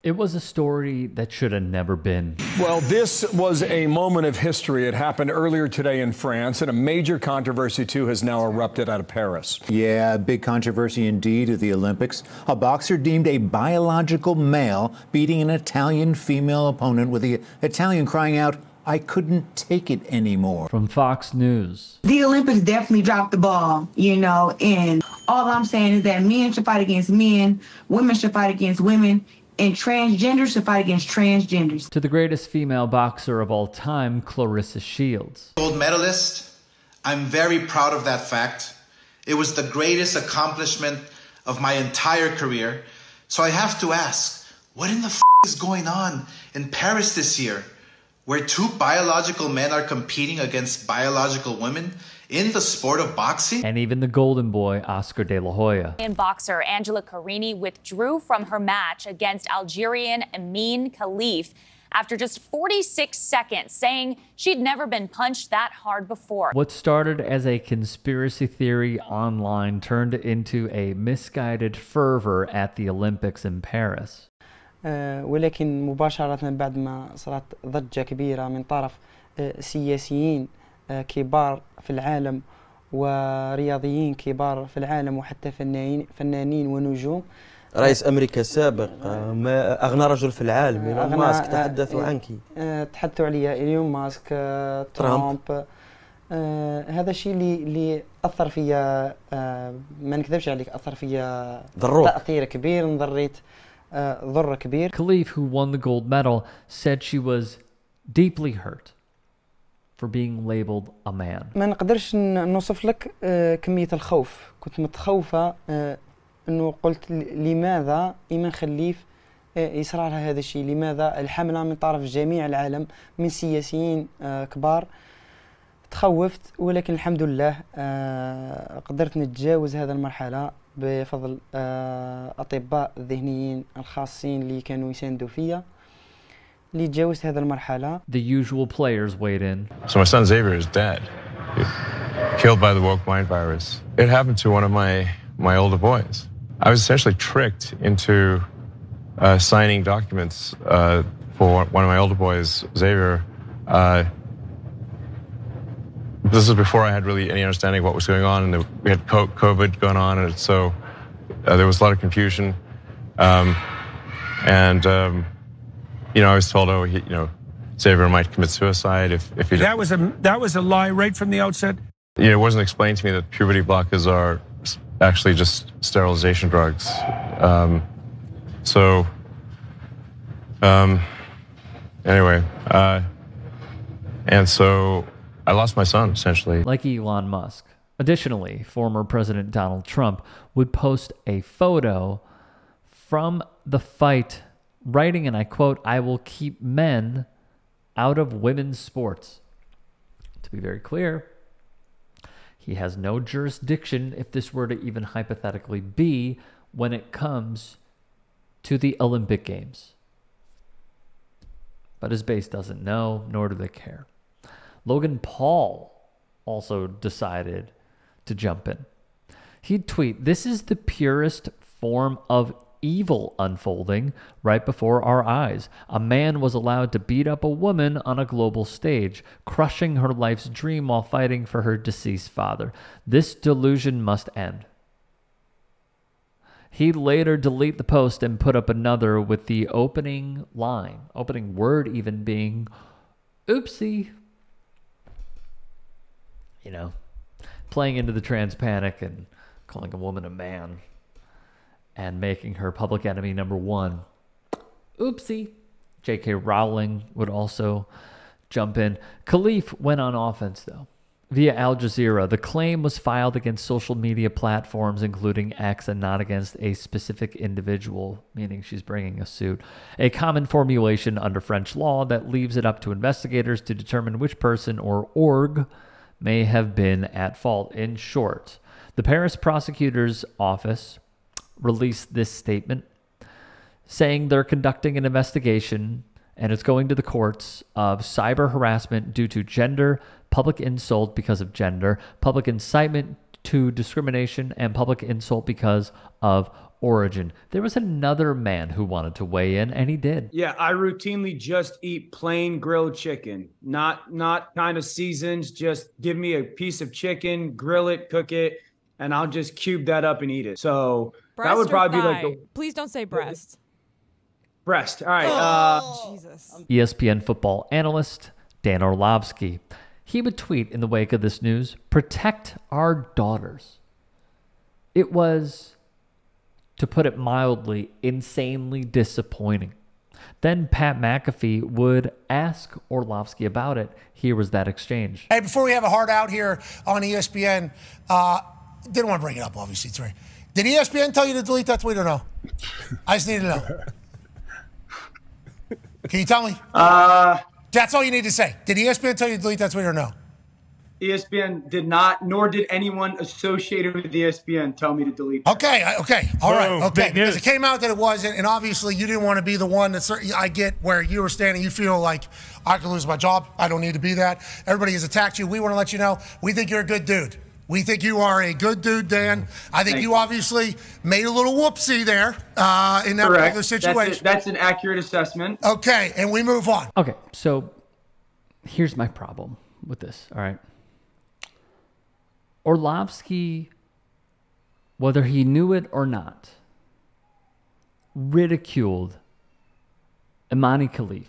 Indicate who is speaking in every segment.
Speaker 1: It was a story that should have never been.
Speaker 2: Well, this was a moment of history. It happened earlier today in France, and a major controversy, too, has now erupted out of Paris.
Speaker 3: Yeah, big controversy indeed at the Olympics. A boxer deemed a biological male beating an Italian female opponent, with the Italian crying out, "I couldn't take it anymore."
Speaker 1: From Fox News.
Speaker 4: The Olympics definitely dropped the ball, and all I'm saying is that men should fight against men, women should fight against women, and transgenders should fight against transgenders.
Speaker 1: To the greatest female boxer of all time, Clarissa Shields.
Speaker 5: Gold medalist, I'm very proud of that fact. It was the greatest accomplishment of my entire career. So I have to ask, what in the is going on in Paris this year, where two biological men are competing against biological women in the sport of boxing?
Speaker 1: And even the golden boy, Oscar de la Hoya.
Speaker 6: And boxer Angela Carini withdrew from her match against Algerian Imane Khelif after just 46 seconds, saying she'd never been punched that hard before.
Speaker 1: What started as a conspiracy theory online turned into a misguided fervor at the Olympics in Paris.
Speaker 7: ولكن مباشرة بعد ما صارت ضجة كبيرة من طرف سياسيين كبار في العالم ورياضيين كبار في العالم وحتى فنانين ونجوم.
Speaker 8: رئيس أمريكا السابق ما أغنى رجل في العالم إيلون ماسك تحدثوا عنك.
Speaker 7: تحدثوا عليا إيلون ماسك، ترامب. هذا الشيء اللي أثر فيا، ما نكذبش عليك، أثر فيا تأثير كبير، نضريت ضر كبير.
Speaker 1: Khelif, who won the gold medal, said she was deeply hurt for being labeled a man.
Speaker 7: ما نقدرش نوصف لك كمية الخوف. كنت متخوفة انه قلت لماذا إيمان خليف يصرى لها هذا الشيء؟ لماذا الحملة من طرف جميع العالم من سياسيين كبار؟ تخوفت، ولكن الحمد لله قدرت نتجاوز هذه المرحلة بفضل أطباء الذهنيين الخاصين اللي كانوا يساندوا فيا. اللي تجاوزت هذه المرحلة.
Speaker 1: The usual players weighed in.
Speaker 9: So my son Xavier is dead, killed by the woke mind virus. It happened to one of my older boys. I was essentially tricked into signing documents for one of my older boys, Xavier. This is before I had really any understanding of what was going on, and we had COVID going on, and so there was a lot of confusion. I was told, Xavier might commit suicide if he did.
Speaker 2: That was a lie right from the outset.
Speaker 9: It wasn't explained to me that puberty blockers are actually just sterilization drugs. And so I lost my son, essentially.
Speaker 1: Like Elon Musk. Additionally, former President Donald Trump would post a photo from the fight, writing, and I quote, "I will keep men out of women's sports." To be very clear, he has no jurisdiction, if this were to even hypothetically be, when it comes to the Olympic Games. But his base doesn't know, nor do they care. Logan Paul also decided to jump in. He'd tweet, "This is the purest form of evil unfolding right before our eyes. A man was allowed to beat up a woman on a global stage, crushing her life's dream while fighting for her deceased father. This delusion must end." He'd later delete the post and put up another with the opening word even being, "Oopsie." Playing into the trans panic and calling a woman a man and making her public enemy number one. Oopsie. J.K. Rowling would also jump in. Khelif went on offense, though. Via Al Jazeera, the claim was filed against social media platforms, including X, and not against a specific individual, meaning she's bringing a suit. A common formulation under French law that leaves it up to investigators to determine which person or org may have been at fault. In short, the Paris prosecutor's office released this statement saying they're conducting an investigation and it's going to the courts of cyber harassment due to gender, public insult because of gender, public incitement to discrimination and public insult because of origin. There was another man who wanted to weigh in, and he did.
Speaker 10: Yeah, I routinely just eat plain grilled chicken, not kind of seasons. Just give me a piece of chicken, grill it, cook it, and I'll just cube that up and eat it. So
Speaker 11: breast
Speaker 10: that would probably
Speaker 11: thigh?
Speaker 10: be like
Speaker 11: Please don't say breast.
Speaker 10: Breast. All right.
Speaker 11: Jesus.
Speaker 1: ESPN football analyst Dan Orlovsky. He would tweet in the wake of this news, "Protect our daughters." It was, to put it mildly, insanely disappointing. Then Pat McAfee would ask Orlovsky about it. Here was that exchange.
Speaker 12: Hey, before we have a hard out here on ESPN, didn't want to bring it up, obviously. Sorry. Did ESPN tell you to delete that tweet or no? I just need to know. Can you tell me? That's all you need to say. Did ESPN tell you to delete that tweet or no?
Speaker 10: ESPN did not, nor did anyone associated with ESPN tell me to delete that.
Speaker 12: Okay, all right, okay.
Speaker 13: Big news.
Speaker 12: Because it came out that it wasn't, and obviously you didn't want to be the one that I get where you were standing. You feel like I could lose my job. I don't need to be that. Everybody has attacked you. We want to let you know we think you're a good dude. We think you are a good dude, Dan. I think you obviously made a little whoopsie there in that particular situation.
Speaker 10: That's an accurate assessment.
Speaker 12: Okay, and we move on.
Speaker 1: Okay, so here's my problem with this, all right? Orlovsky, whether he knew it or not, ridiculed Imane Khelif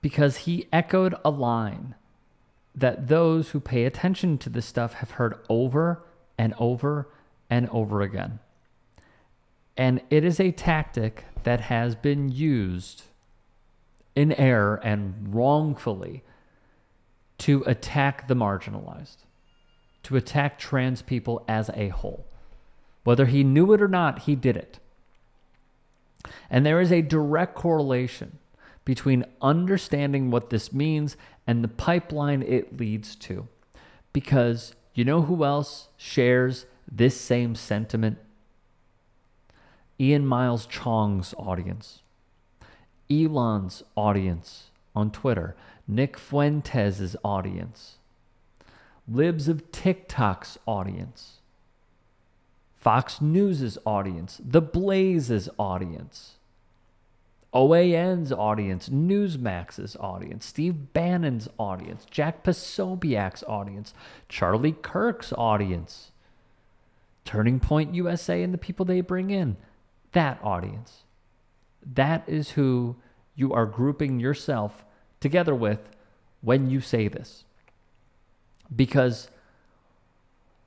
Speaker 1: because he echoed a line that those who pay attention to this stuff have heard over and over and over again. And it is a tactic that has been used in error and wrongfully to attack the marginalized, to attack trans people as a whole. Whether he knew it or not, he did it. And there is a direct correlation between understanding what this means and the pipeline it leads to. Because you know who else shares this same sentiment? Ian Miles Chong's audience, Elon's audience on Twitter, Nick Fuentes' audience, Libs of TikTok's audience, Fox News' audience, The Blaze's audience, OAN's audience, Newsmax's audience, Steve Bannon's audience, Jack Posobiec's audience, Charlie Kirk's audience, Turning Point USA and the people they bring in, that audience. That is who you are grouping yourself together with when you say this. Because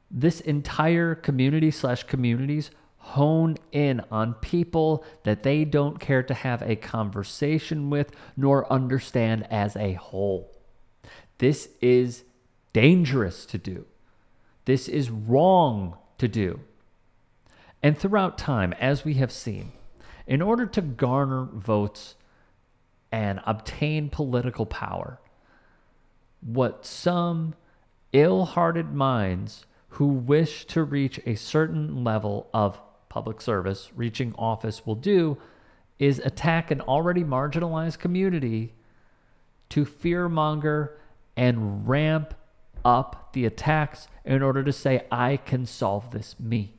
Speaker 1: this entire community/communities hone in on people that they don't care to have a conversation with nor understand as a whole. This is dangerous to do. This is wrong to do. And throughout time, as we have seen, in order to garner votes and obtain political power, what some ill-hearted minds who wish to reach a certain level of public service, reaching office, will do is attack an already marginalized community to fearmonger and ramp up the attacks in order to say, I can solve this me.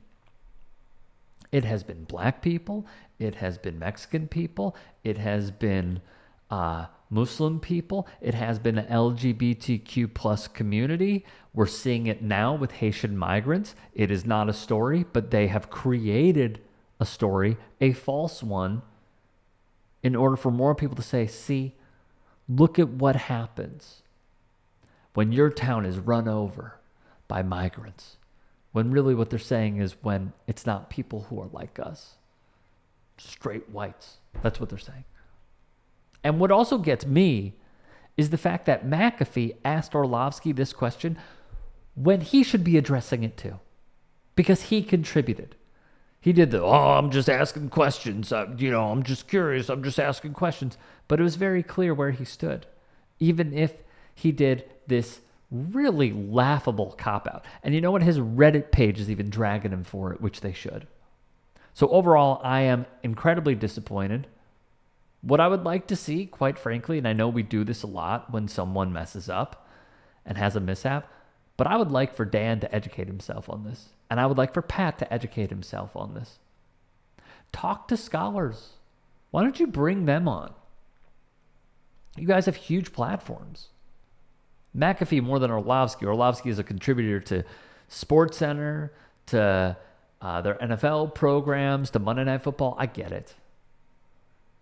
Speaker 1: It has been black people. It has been Mexican people. It has been Muslim people. It has been an LGBTQ plus community. We're seeing it now with Haitian migrants. It is not a story, but they have created a story, a false one, in order for more people to say, see, look at what happens when your town is run over by migrants. When really what they're saying is when it's not people who are like us, straight whites. That's what they're saying. And what also gets me is the fact that McAfee asked Orlovsky this question when he should be addressing it too, because he contributed. He did I'm just asking questions. I'm just curious. I'm just asking questions. But it was very clear where he stood, even if he did this really laughable cop-out. And you know what? His Reddit page is even dragging him for it, which they should. So overall, I am incredibly disappointed. What I would like to see, quite frankly, and I know we do this a lot when someone messes up and has a mishap, But I would like for Dan to educate himself on this. And I would like for Pat to educate himself on this. Talk to scholars. Why don't you bring them on? You guys have huge platforms. McAfee more than Orlovsky. Orlovsky is a contributor to SportsCenter, to their NFL programs, to Monday Night Football. I get it.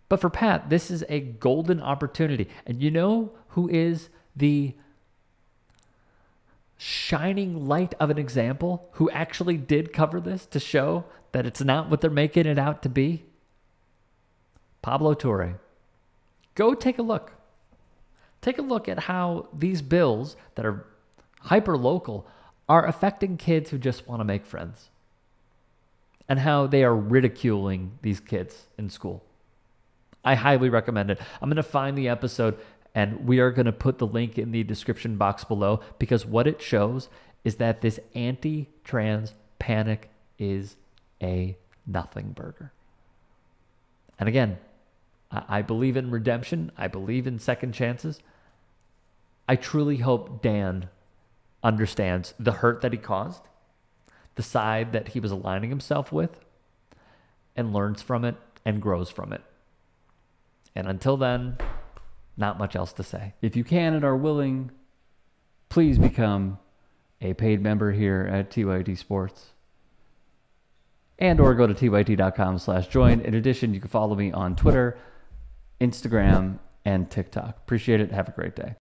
Speaker 1: But for Pat, this is a golden opportunity. And you know who is the shining light of an example who actually did cover this to show that it's not what they're making it out to be? Pablo Torre. Go take a look. Take a look at how these bills that are hyper-local are affecting kids who just want to make friends, and how they are ridiculing these kids in school. I highly recommend it. I'm going to find the episode, and we are going to put the link in the description box below, because what it shows is that this anti-trans panic is a nothing burger. And again, I believe in redemption. I believe in second chances. I truly hope Dan understands the hurt that he caused, the side that he was aligning himself with, and learns from it and grows from it. And until then, not much else to say.
Speaker 11: If you can and are willing, please become a paid member here at TYT Sports. And or go to tyt.com/join. In addition, you can follow me on Twitter, Instagram, and TikTok. Appreciate it. Have a great day.